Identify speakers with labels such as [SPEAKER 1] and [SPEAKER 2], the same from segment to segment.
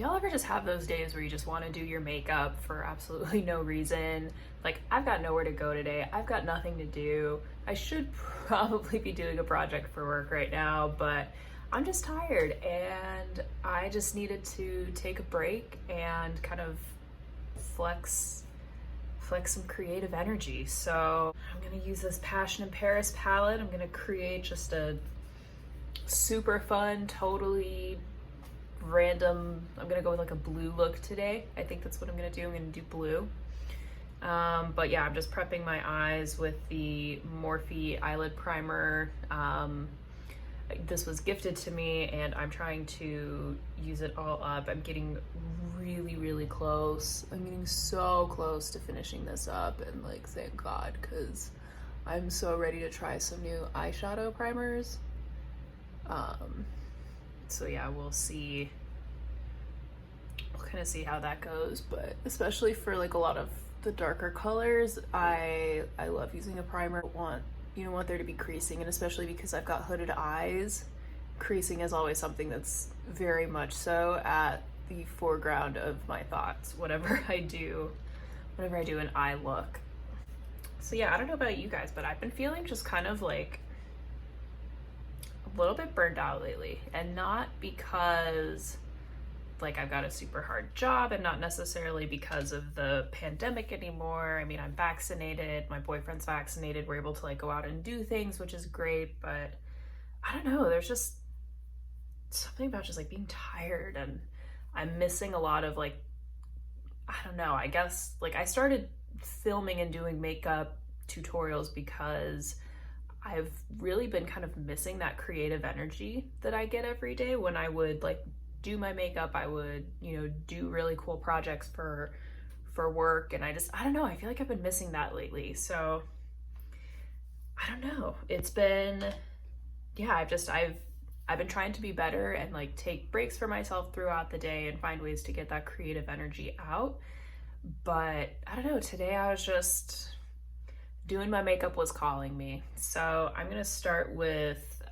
[SPEAKER 1] Do y'all ever just have those days where you just want to do your makeup for absolutely no reason? Like, I've got nowhere to go today. I've got nothing to do. I should probably be doing a project for work right now, but I'm just tired and I just needed to take a break and kind of flex some creative energy. So I'm gonna use this Passion in Paris palette. I'm gonna create just a super fun, totally random, I'm gonna go with like a blue look today. I think that's what I'm gonna do. I'm gonna do blue. But yeah, I'm just prepping my eyes with the Morphe eyelid primer. This was gifted to me and I'm trying to use it all up. I'm getting really close. I'm getting so close to finishing this up, and like, thank God, because I'm so ready to try some new eyeshadow primers. So yeah, we'll see. We'll kind of see how that goes, but especially for like a lot of the darker colors, I love using a primer. You don't want there to be creasing, and especially because I've got hooded eyes, creasing is always something that's very much so at the foreground of my thoughts whenever I do an eye look. So yeah, I don't know about you guys, but I've been feeling just kind of like a little bit burned out lately, and not because like I've got a super hard job, and not necessarily because of the pandemic anymore. I mean, I'm vaccinated, my boyfriend's vaccinated, we're able to like go out and do things, which is great, but I don't know, there's just something about just like being tired, and I'm missing a lot of like, I don't know, I guess like I started filming and doing makeup tutorials because I've really been kind of missing that creative energy that I get every day when I would like do my makeup. I would, you know, do really cool projects for work, and I don't know, I feel like I've been missing that lately. So I don't know, it's been, yeah, I've been trying to be better and like take breaks for myself throughout the day and find ways to get that creative energy out. But I don't know, today I was just doing my makeup was calling me. So I'm gonna start with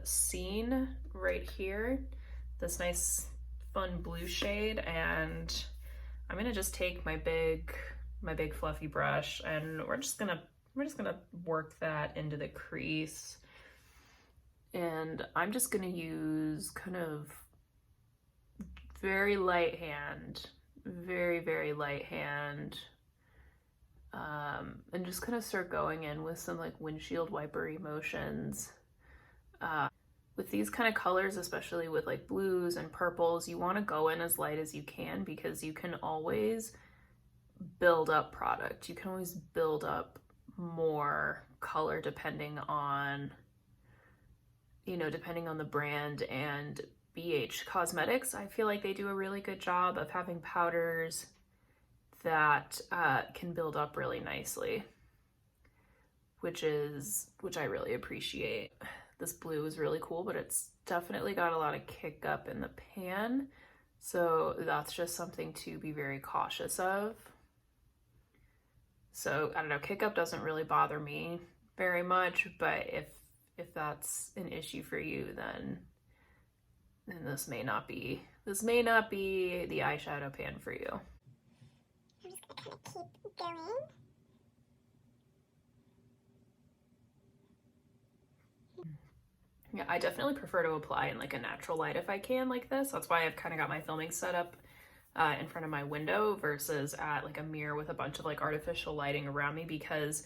[SPEAKER 1] Scene right here, this nice fun blue shade, and I'm gonna just take my big fluffy brush, and we're just gonna work that into the crease. And I'm just gonna use kind of very light hand, very light hand, and just kind of start going in with some like windshield wipery motions. With these kind of colors, especially with like blues and purples, you want to go in as light as you can, because you can always build up product. You can always build up more color depending on, you know, depending on the brand. And BH Cosmetics, I feel like they do a really good job of having powders that can build up really nicely, which I really appreciate. This blue is really cool, but it's definitely got a lot of kick up in the pan, so that's just something to be very cautious of. So I don't know, kick up doesn't really bother me very much, but if that's an issue for you, then this may not be the eyeshadow pan for you.
[SPEAKER 2] I'm just gonna kind of keep going.
[SPEAKER 1] Yeah, I definitely prefer to apply in like a natural light if I can, like this. That's why I've kind of got my filming set up in front of my window versus at like a mirror with a bunch of like artificial lighting around me, because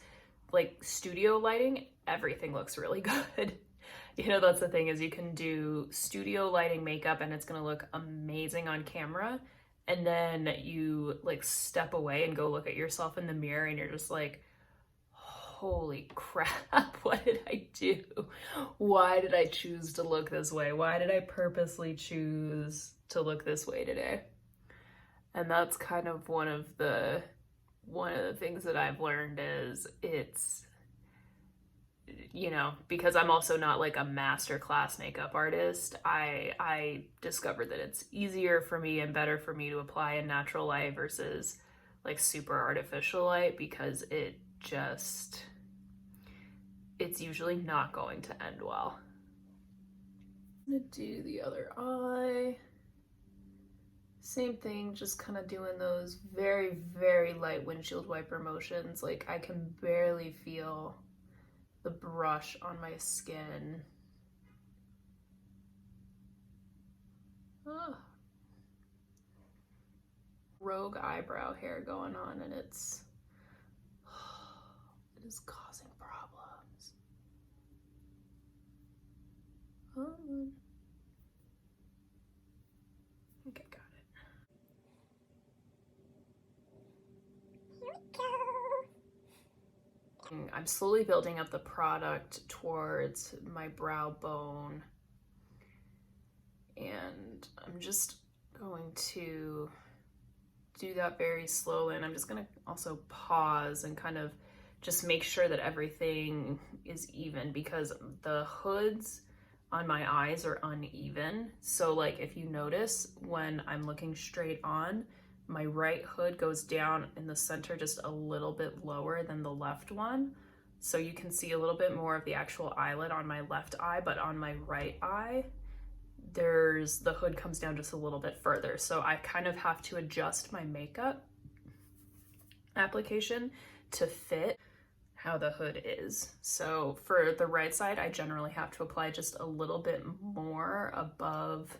[SPEAKER 1] like studio lighting, everything looks really good. You know, that's the thing, is you can do studio lighting makeup and it's gonna look amazing on camera, and then you like step away and go look at yourself in the mirror and you're just like, holy crap, what did I do? Why did I choose to look this way? Why did I purposely choose to look this way today? And that's kind of one of the things that I've learned is it's, you know, because I'm also not like a master class makeup artist, I discovered that it's easier for me and better for me to apply in natural light versus like super artificial light, because it's usually not going to end well. I'm gonna do the other eye. Same thing, just kind of doing those very, very light windshield wiper motions. Like I can barely feel the brush on my skin. Oh. Rogue eyebrow hair going on, and it is causing problems. Okay, got it.
[SPEAKER 2] Here we go.
[SPEAKER 1] I'm slowly building up the product towards my brow bone, and I'm just going to do that very slowly, and I'm just gonna also pause and kind of just make sure that everything is even, because the hoods on my eyes are uneven. So like if you notice when I'm looking straight on, my right hood goes down in the center just a little bit lower than the left one. So you can see a little bit more of the actual eyelid on my left eye, but on my right eye, the hood comes down just a little bit further. So I kind of have to adjust my makeup application to fit how the hood is. So for the right side, I generally have to apply just a little bit more above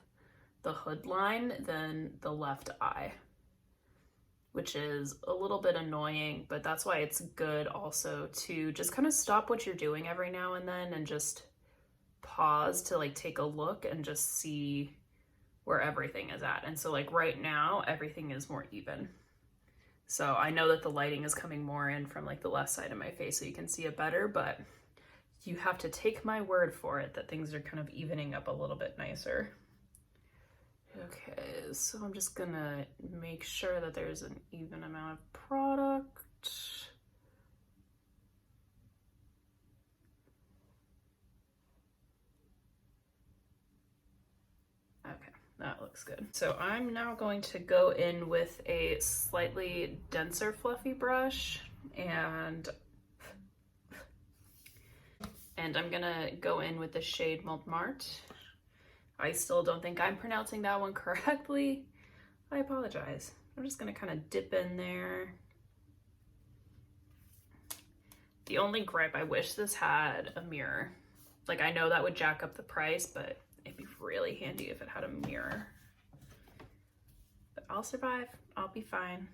[SPEAKER 1] the hood line than the left eye, which is a little bit annoying, but that's why it's good also to just kind of stop what you're doing every now and then and just pause to like take a look and just see where everything is at. And so like right now, everything is more even. So I know that the lighting is coming more in from like the left side of my face so you can see it better, but you have to take my word for it that things are kind of evening up a little bit nicer. Okay, so I'm just gonna make sure that there's an even amount of product. Okay, that looks good. So I'm now going to go in with a slightly denser fluffy brush, and I'm gonna go in with the shade Montmartre. I still don't think I'm pronouncing that one correctly. I apologize. I'm just gonna kind of dip in there. The only gripe, I wish this had a mirror. Like I know that would jack up the price, but it'd be really handy if it had a mirror. But I'll survive, I'll be fine.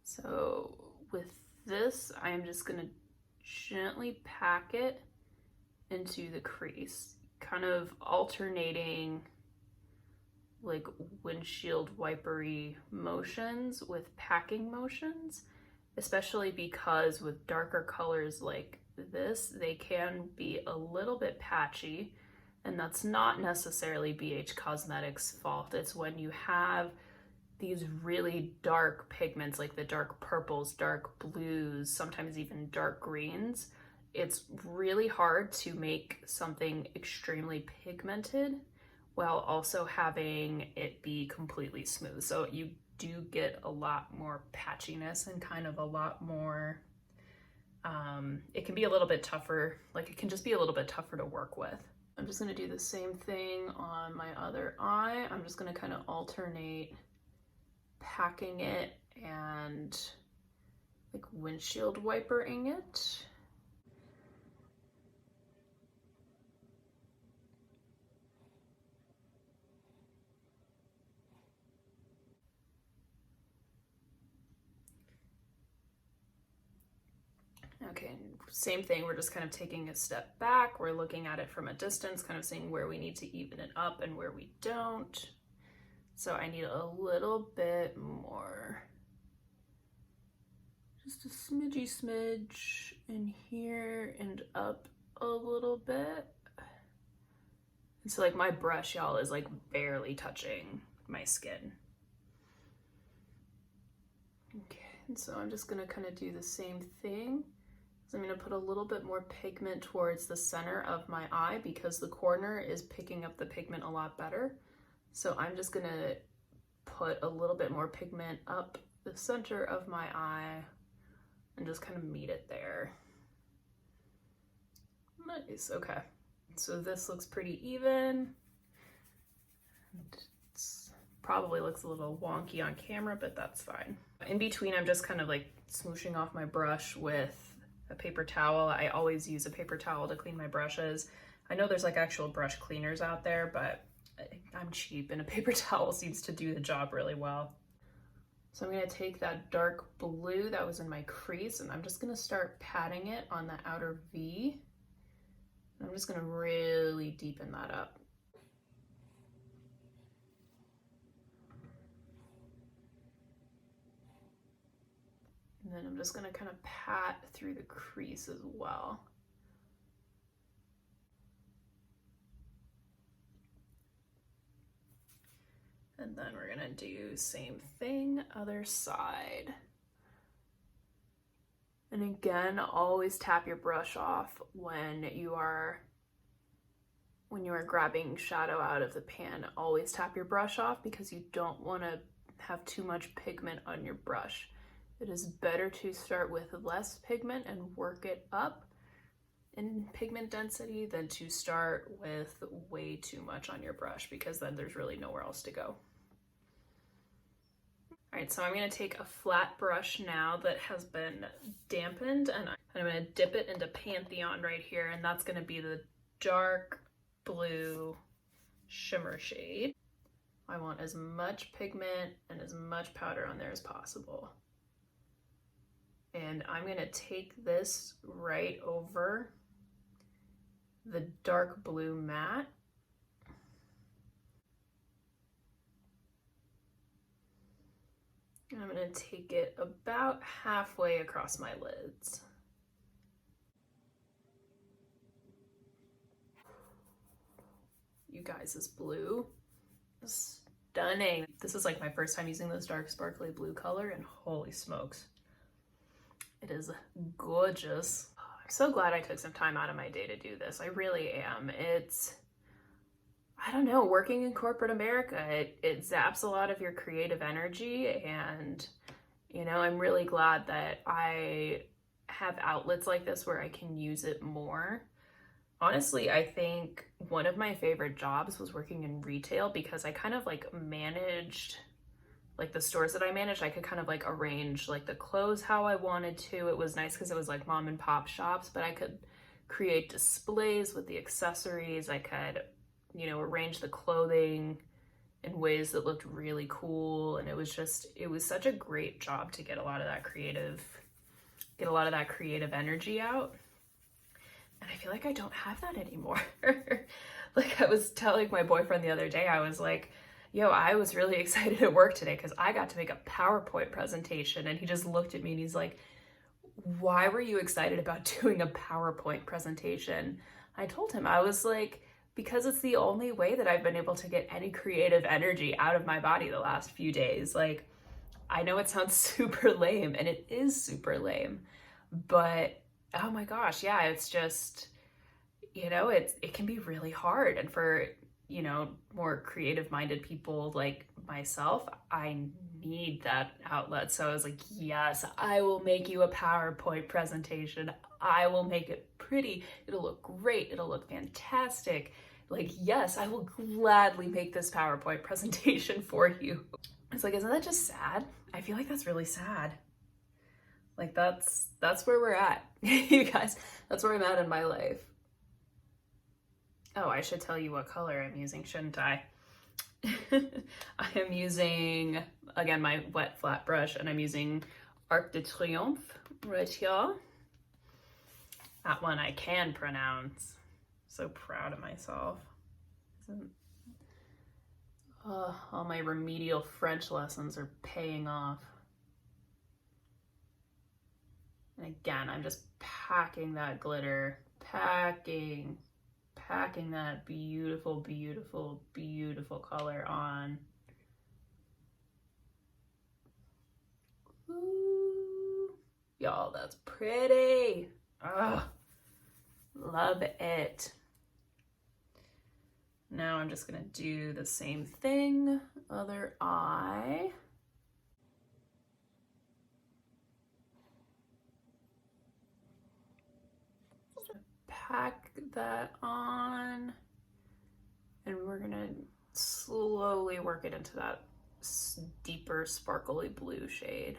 [SPEAKER 1] So with this, I'm just gonna gently pack it into the crease, kind of alternating like windshield wipery motions with packing motions, especially because with darker colors like this, they can be a little bit patchy, and that's not necessarily BH Cosmetics' fault. It's when you have these really dark pigments like the dark purples, dark blues, sometimes even dark greens. It's really hard to make something extremely pigmented while also having it be completely smooth. So you do get a lot more patchiness and kind of a lot more, it can be a little bit tougher, like it can just be a little bit tougher to work with. I'm just gonna do the same thing on my other eye. I'm just gonna kind of alternate packing it and like windshield wipering it. Okay, same thing, we're just kind of taking a step back. We're looking at it from a distance, kind of seeing where we need to even it up and where we don't. So I need a little bit more. Just a smidgy smidge in here and up a little bit. And so like my brush, y'all, is like barely touching my skin. Okay, and so I'm just gonna kind of do the same thing. So I'm gonna put a little bit more pigment towards the center of my eye because the corner is picking up the pigment a lot better. So I'm just gonna put a little bit more pigment up the center of my eye and just kind of meet it there. Nice, okay. So this looks pretty even. It's probably looks a little wonky on camera, but that's fine. In between, I'm just kind of like smooshing off my brush with a paper towel. I always use a paper towel to clean my brushes. I know there's like actual brush cleaners out there, but I'm cheap and a paper towel seems to do the job really well. So I'm gonna take that dark blue that was in my crease and I'm just gonna start patting it on the outer V. I'm just gonna really deepen that up. And then I'm just gonna kind of pat through the crease as well. And then we're gonna do same thing, other side. And again, always tap your brush off when you are grabbing shadow out of the pan. Always tap your brush off because you don't want to have too much pigment on your brush. It is better to start with less pigment and work it up in pigment density than to start with way too much on your brush, because then there's really nowhere else to go. All right, so I'm gonna take a flat brush now that has been dampened and I'm gonna dip it into Pantheon right here, and that's gonna be the dark blue shimmer shade. I want as much pigment and as much powder on there as possible. And I'm gonna take this right over the dark blue matte. And I'm gonna take it about halfway across my lids. You guys, this blue is stunning. This is like my first time using this dark sparkly blue color, and holy smokes, it is gorgeous. I'm so glad I took some time out of my day to do this. I really am. I don't know, working in corporate America, it zaps a lot of your creative energy, and you know, I'm really glad that I have outlets like this where I can use it more. Honestly, I think one of my favorite jobs was working in retail, because I kind of like managed, like the stores that I managed, I could kind of like arrange like the clothes how I wanted to. It was nice because it was like mom and pop shops, but I could create displays with the accessories. I could, you know, arrange the clothing in ways that looked really cool. And it was such a great job to get a lot of that creative energy out. And I feel like I don't have that anymore. Like I was telling my boyfriend the other day, I was like, yo, I was really excited at work today because I got to make a PowerPoint presentation. And he just looked at me and he's like, why were you excited about doing a PowerPoint presentation? I told him, I was like, because it's the only way that I've been able to get any creative energy out of my body the last few days. Like, I know it sounds super lame, and it is super lame, but oh my gosh, yeah, it's just, you know, it can be really hard. And for, you know, more creative minded people like myself, I need that outlet. So I was like, yes, I will make you a PowerPoint presentation. I will make it pretty. It'll look great. It'll look fantastic. Like, yes, I will gladly make this PowerPoint presentation for you. It's like, isn't that just sad? I feel like that's really sad. Like that's where we're at, you guys. That's where I'm at in my life. Oh, I should tell you what color I'm using, shouldn't I? I am using, again, my wet flat brush, and I'm using Arc de Triomphe right here. That one I can pronounce. So proud of myself. All my remedial French lessons are paying off. And again, I'm just packing that glitter, packing that beautiful, beautiful, beautiful color on. Ooh, y'all, that's pretty. Oh, love it. Now I'm just gonna do the same thing, other eye. Pack that on, and we're gonna slowly work it into that deeper sparkly blue shade.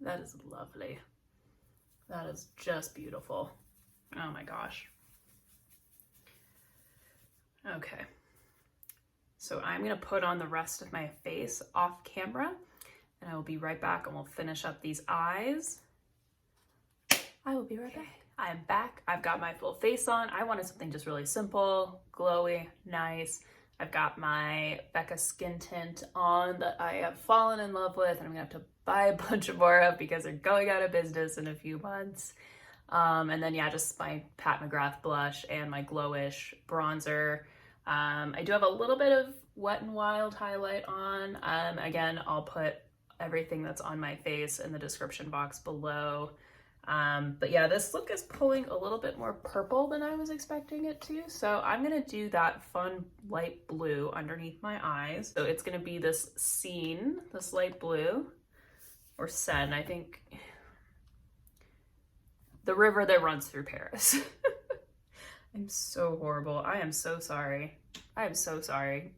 [SPEAKER 1] That is lovely. That is just beautiful. Oh my gosh. Okay. So I'm gonna put on the rest of my face off camera, and I will be right back and we'll finish up these eyes. I will be right back. I'm back. I've got my full face on. I wanted something just really simple, glowy, nice. I've got my Becca skin tint on that I have fallen in love with, and I'm gonna have to buy a bunch of more of because they're going out of business in a few months. And then yeah, just my Pat McGrath blush and my Glowish bronzer. I do have a little bit of Wet n Wild highlight on. Again, I'll put everything that's on my face in the description box below. But yeah, this look is pulling a little bit more purple than I was expecting it to. So I'm gonna do that fun light blue underneath my eyes. So it's gonna be this scene, this light blue, or Seine, I think. The river that runs through Paris. I'm so horrible. I am so sorry. I am so sorry.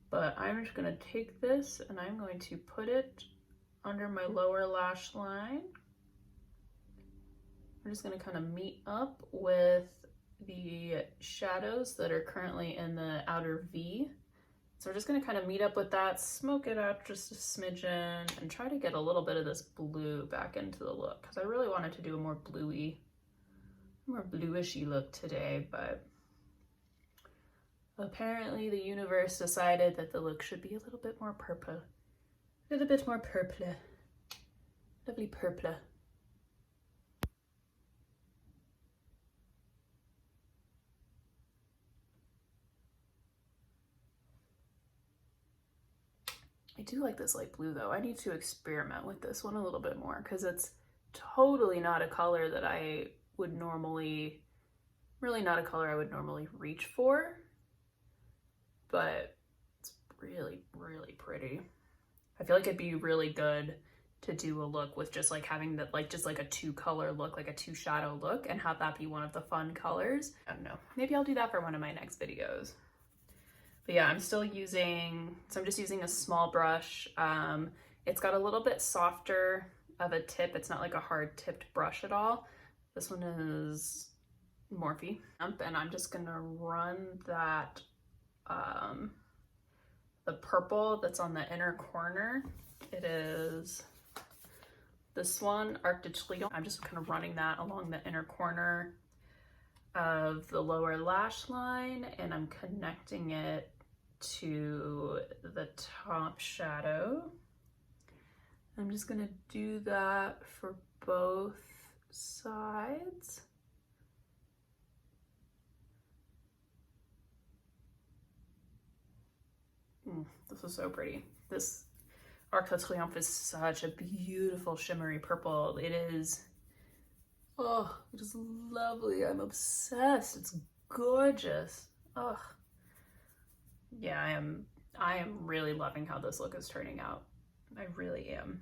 [SPEAKER 1] But I'm just gonna take this and I'm going to put it under my lower lash line. I'm just gonna kind of meet up with the shadows that are currently in the outer V. So we're just gonna kind of meet up with that, smoke it out just a smidgen, and try to get a little bit of this blue back into the look, because I really wanted to do a more bluey, more bluishy look today, but apparently the universe decided that the look should be a little bit more purple. A little bit more purple. Lovely purple. I do like this light blue though. I need to experiment with this one a little bit more because it's totally not a color that I would normally, really not a color I would normally reach for, but it's really, really pretty. I feel like it'd be really good to do a look with just like having that, like just like a 2-color look, like a 2-shadow look, and have that be one of the fun colors. I don't know, maybe I'll do that for one of my next videos. But yeah, I'm still using, so I'm just using a small brush. It's got a little bit softer of a tip. It's not like a hard tipped brush at all. This one is Morphe. And I'm just gonna run that, the purple that's on the inner corner. It is this one, Arc de Triomphe. I'm just kind of running that along the inner corner of the lower lash line, and I'm connecting it to the top shadow. I'm just gonna do that for both sides. This is so pretty. This Arc de Triomphe is such a beautiful shimmery purple. It is, oh, it is lovely. I'm obsessed. It's gorgeous. Oh. Yeah, I am really loving how this look is turning out. I really am.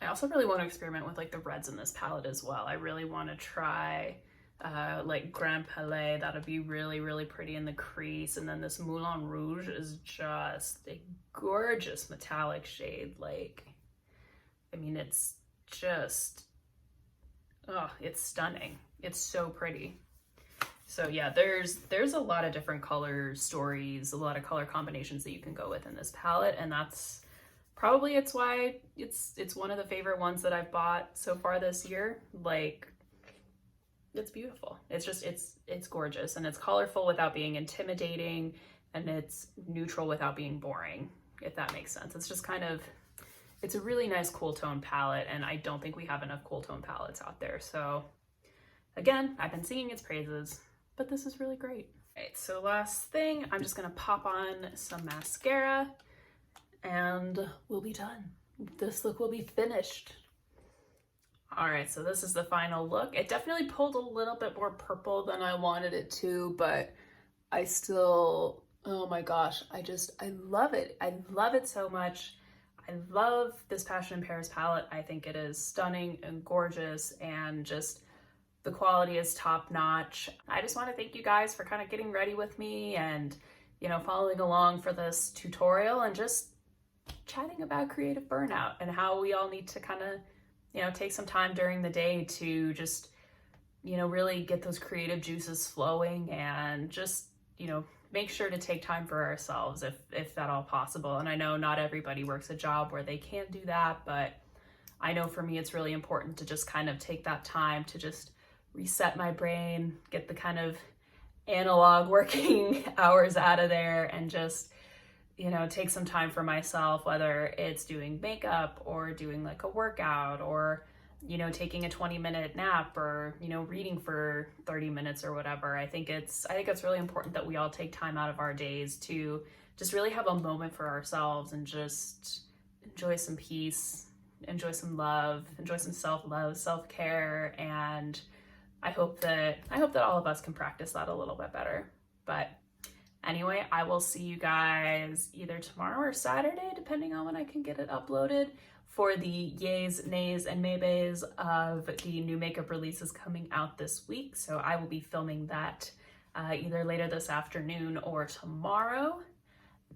[SPEAKER 1] I also really want to experiment with like the reds in this palette as well. I really want to try like Grand Palais. That'll be really, really pretty in the crease. And then this Moulin Rouge is just a gorgeous metallic shade. Like, I mean, it's just, oh, it's stunning. It's so pretty. So yeah, there's a lot of different color stories, a lot of color combinations that you can go with in this palette, and that's probably it's why it's one of the favorite ones that I've bought so far this year. Like, it's beautiful. It's just it's gorgeous, and it's colorful without being intimidating, and it's neutral without being boring, if that makes sense. It's just kind of, it's a really nice cool tone palette, and I don't think we have enough cool tone palettes out there. So again, I've been singing its praises, but this is really great. Right, so last thing, I'm just gonna pop on some mascara and we'll be done. This look will be finished. All right, so this is the final look. It definitely pulled a little bit more purple than I wanted it to, but I still, oh my gosh, I love it. I love it so much. I love this Passion in Paris palette. I think it is stunning and gorgeous, and just the quality is top notch. I just want to thank you guys for kind of getting ready with me and, you know, following along for this tutorial and just chatting about creative burnout and how we all need to kind of, you know, take some time during the day to just, you know, really get those creative juices flowing, and just, you know, make sure to take time for ourselves if at all possible. And I know not everybody works a job where they can do that, but I know for me it's really important to just kind of take that time to just reset my brain, get the kind of analog working hours out of there, and just, you know, take some time for myself, whether it's doing makeup or doing like a workout, or, you know, taking a 20-minute nap, or, you know, reading for 30 minutes or whatever. I think it's really important that we all take time out of our days to just really have a moment for ourselves and just enjoy some peace, enjoy some love, enjoy some self-love, self-care. And I hope that all of us can practice that a little bit better. But anyway, I will see you guys either tomorrow or Saturday, depending on when I can get it uploaded, for the yays, nays, and maybe's of the new makeup releases coming out this week. So I will be filming that either later this afternoon or tomorrow.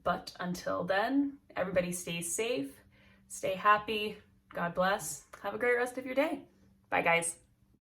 [SPEAKER 1] But until then, everybody stay safe, stay happy, God bless, have a great rest of your day. Bye guys.